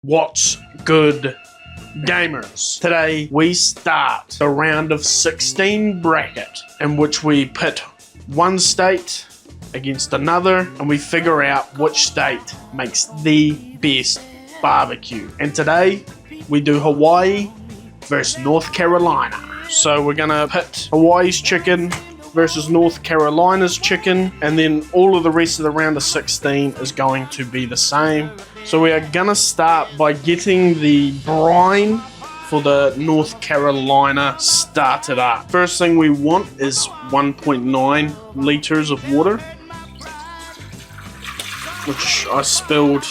What's good, gamers? Today we start a round of 16 bracket in which we pit one state against another and we figure out which state makes the best barbecue. And today we do Hawaii versus North Carolina. So we're gonna pit Hawaii's chicken versus North Carolina's chicken, and then all of the rest of the round of 16 is going to be the same. So we are gonna start by getting the brine for the North Carolina started up. First thing we want is 1.9 liters of water, which I spilled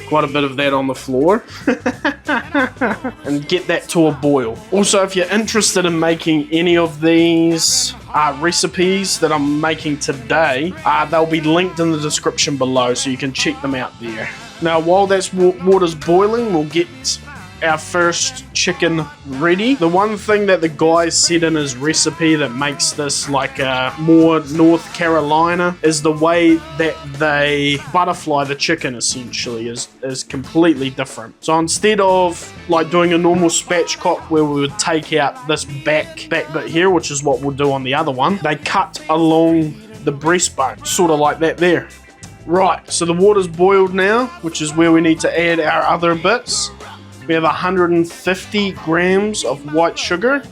quite a bit of that on the floor. And get that to a boil. Also, if you're interested in making any of these recipes that I'm making today, they'll be linked in the description below, so you can check them out there. Now, while that water's boiling, we'll get our first chicken ready. The one thing that the guy said in his recipe that makes this like a more North Carolina is the way that they butterfly the chicken, essentially is completely different. So instead of like doing a normal spatchcock where we would take out this back bit here, which is what we'll do on the other one, they cut along the breastbone, sort of like that there. Right, so the water's boiled now, which is where we need to add our other bits. We have 150 grams of white sugar,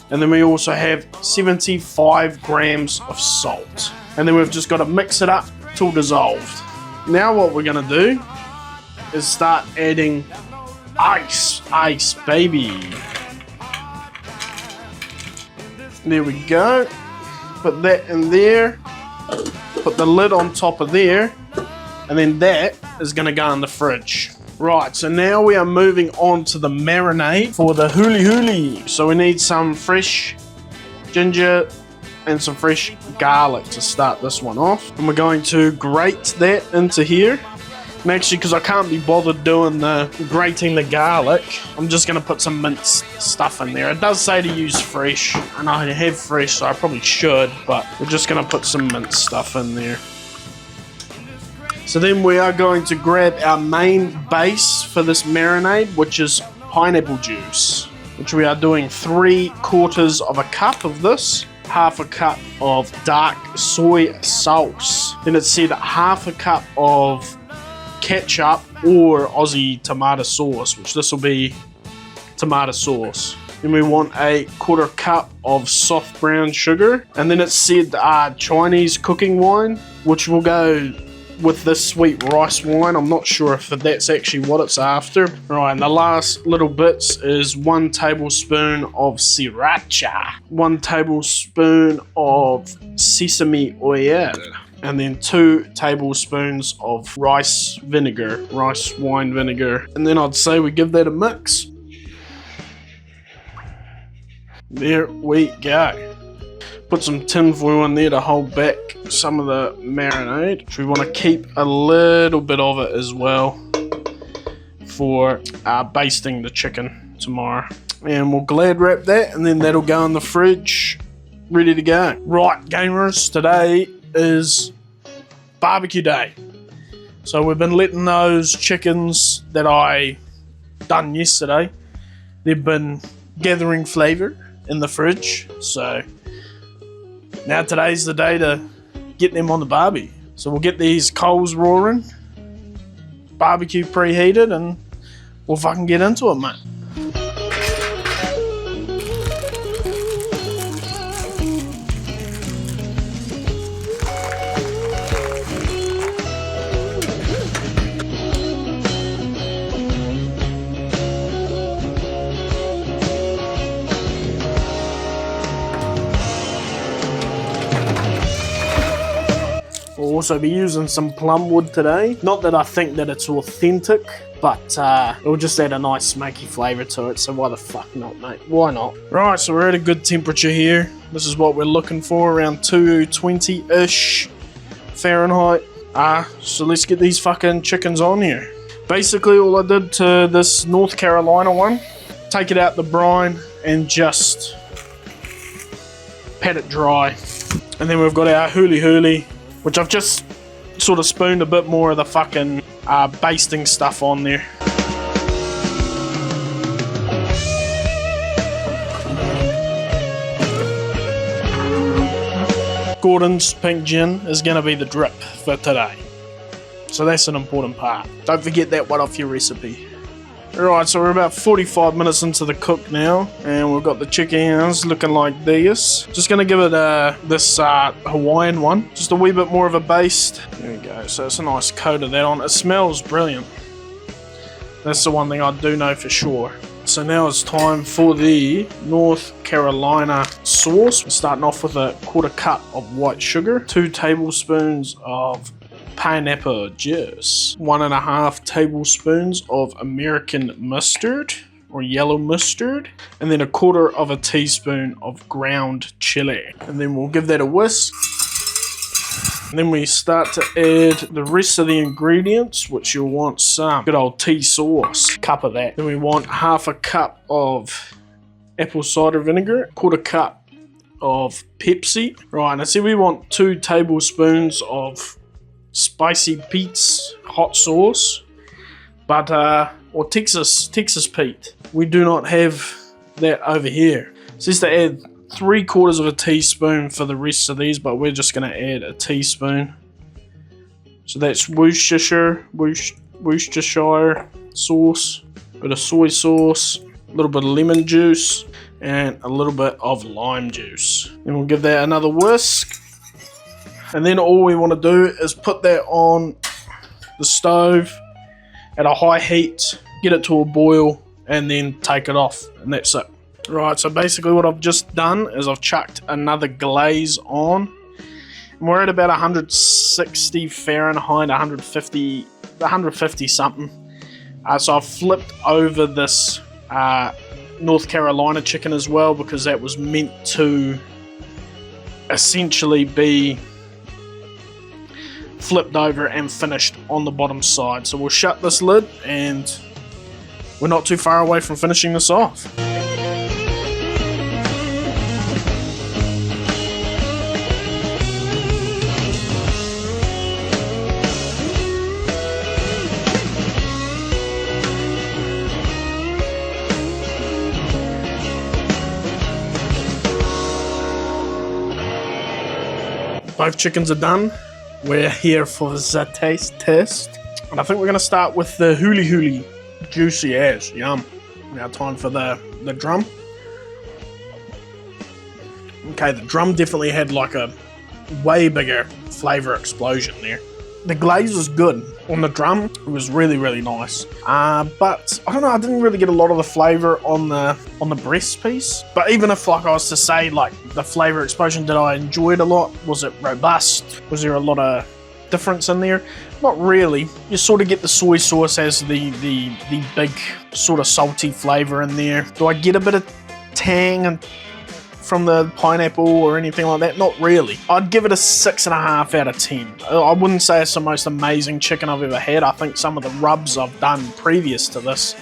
and then we also have 75 grams of salt. And then we've just got to mix it up till dissolved. Now what we're going to do is start adding ice, baby. There we go. Put that in there. Put the lid on top of there, and then that is going to go in the fridge. Right, so now we are moving on to the marinade for the huli huli. So we need some fresh ginger and some fresh garlic to start this one off. And we're going to grate that into here. And actually, because I can't be bothered doing the grating the garlic, I'm just going to put some minced stuff in there. It does say to use fresh, and I have fresh, so I probably should, but we're just going to put some minced stuff in there. So then we are going to grab our main base for this marinade, which is pineapple juice, which we are doing 3/4 of a cup of this, half a cup of dark soy sauce. Then it said half a cup of ketchup or Aussie tomato sauce, which this will be tomato sauce. Then we want a 1/4 cup of soft brown sugar, and then it said Chinese cooking wine, which will go with this sweet rice wine. I'm not sure if that's actually what it's after. Right, and the last little bits is 1 tablespoon of sriracha, 1 tablespoon of sesame oil, and then 2 tablespoons of rice wine vinegar. And then I'd say we give that a mix. There we go. Put some tin foil in there to hold back some of the marinade, which we want to keep a little bit of it as well for basting the chicken tomorrow. And we'll glad wrap that, and then that'll go in the fridge ready to go. Right, gamers, today is barbecue day. So we've been letting those chickens that I done yesterday, they've been gathering flavour in the fridge. So now today's the day to get them on the barbie. So we'll get these coals roaring, barbecue preheated, and we'll fucking get into it, mate. We'll also be using some plum wood today. Not that I think that it's authentic, but it'll just add a nice smoky flavour to it, so why the fuck not, mate? Why not? Right, so we're at a good temperature here. This is what we're looking for, around 220-ish Fahrenheit. So let's get these fucking chickens on here. Basically, all I did to this North Carolina one, take it out the brine and just pat it dry. And then we've got our huli huli, which I've just sort of spooned a bit more of the fucking basting stuff on there. Gordon's pink gin is going to be the drip for today. So that's an important part. Don't forget that one off your recipe. Alright, so we're about 45 minutes into the cook now, and we've got the chickens looking like this. Just going to give it this Hawaiian one, just a wee bit more of a baste. There we go, so it's a nice coat of that on. It smells brilliant. That's the one thing I do know for sure. So now it's time for the North Carolina sauce. We're starting off with a 1/4 cup of white sugar, 2 tablespoons of pineapple juice, 1.5 tablespoons of American mustard or yellow mustard, and then 1/4 teaspoon of ground chili. And then we'll give that a whisk. And then we start to add the rest of the ingredients, which you'll want some good old tea sauce, cup of that. Then we want 1/2 cup of apple cider vinegar, 1/4 cup of Pepsi. Right, and I see we want 2 tablespoons of Spicy Pete's hot sauce, but or Texas Pete. We do not have that over here. So just to add 3/4 teaspoon for the rest of these, but we're just going to add a teaspoon. So that's Worcestershire sauce, a bit of soy sauce, a little bit of lemon juice, and a little bit of lime juice. And we'll give that another whisk. And then all we want to do is put that on the stove at a high heat, get it to a boil, and then take it off, and that's it. Right, so basically what I've just done is I've chucked another glaze on. And we're at about 160 Fahrenheit, 150 something. So I've flipped over this North Carolina chicken as well, because that was meant to essentially be flipped over and finished on the bottom side. So we'll shut this lid, and we're not too far away from finishing this off. Both chickens are done. We're here for the taste test. And I think we're going to start with the Huli Huli. Juicy as, yum. Now time for the drum. Okay, the drum definitely had like a way bigger flavour explosion there. The glaze was good on the drum. It was really, really nice. But I don't know, I didn't really get a lot of the flavour on the breast piece. But even if like I was to say like the flavour explosion, did I enjoy it a lot? Was it robust? Was there a lot of difference in there? Not really. You sort of get the soy sauce as the big sort of salty flavour in there. Do I get a bit of tang from the pineapple or anything like that? Not really. I'd give it a 6.5 out of 10. I wouldn't say it's the most amazing chicken I've ever had. I think some of the rubs I've done previous to this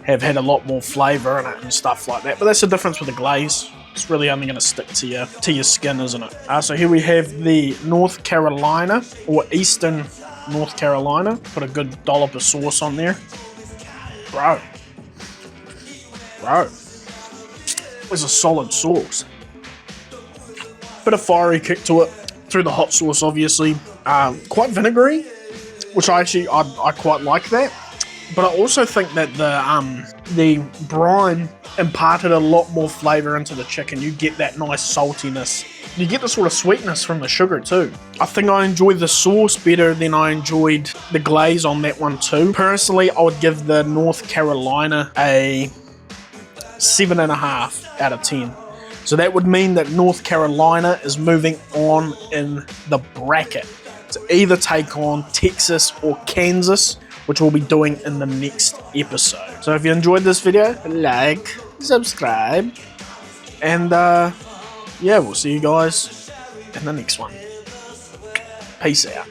have had a lot more flavour in it and stuff like that. But that's the difference with the glaze. It's really only going to stick to your skin, isn't it? So here we have the North Carolina, or Eastern North Carolina. Put a good dollop of sauce on there. Bro. There's a solid sauce. Bit of fiery kick to it through the hot sauce, obviously. Quite vinegary, which I quite like that. But I also think that the brine imparted a lot more flavour into the chicken. You get that nice saltiness. You get the sort of sweetness from the sugar too. I think I enjoyed the sauce better than I enjoyed the glaze on that one too. Personally, I would give the North Carolina a 7.5 out of 10. So that would mean that North Carolina is moving on in the bracket to either take on Texas or Kansas, which we'll be doing in the next episode. So if you enjoyed this video, like, subscribe, and yeah, we'll see you guys in the next one. Peace out.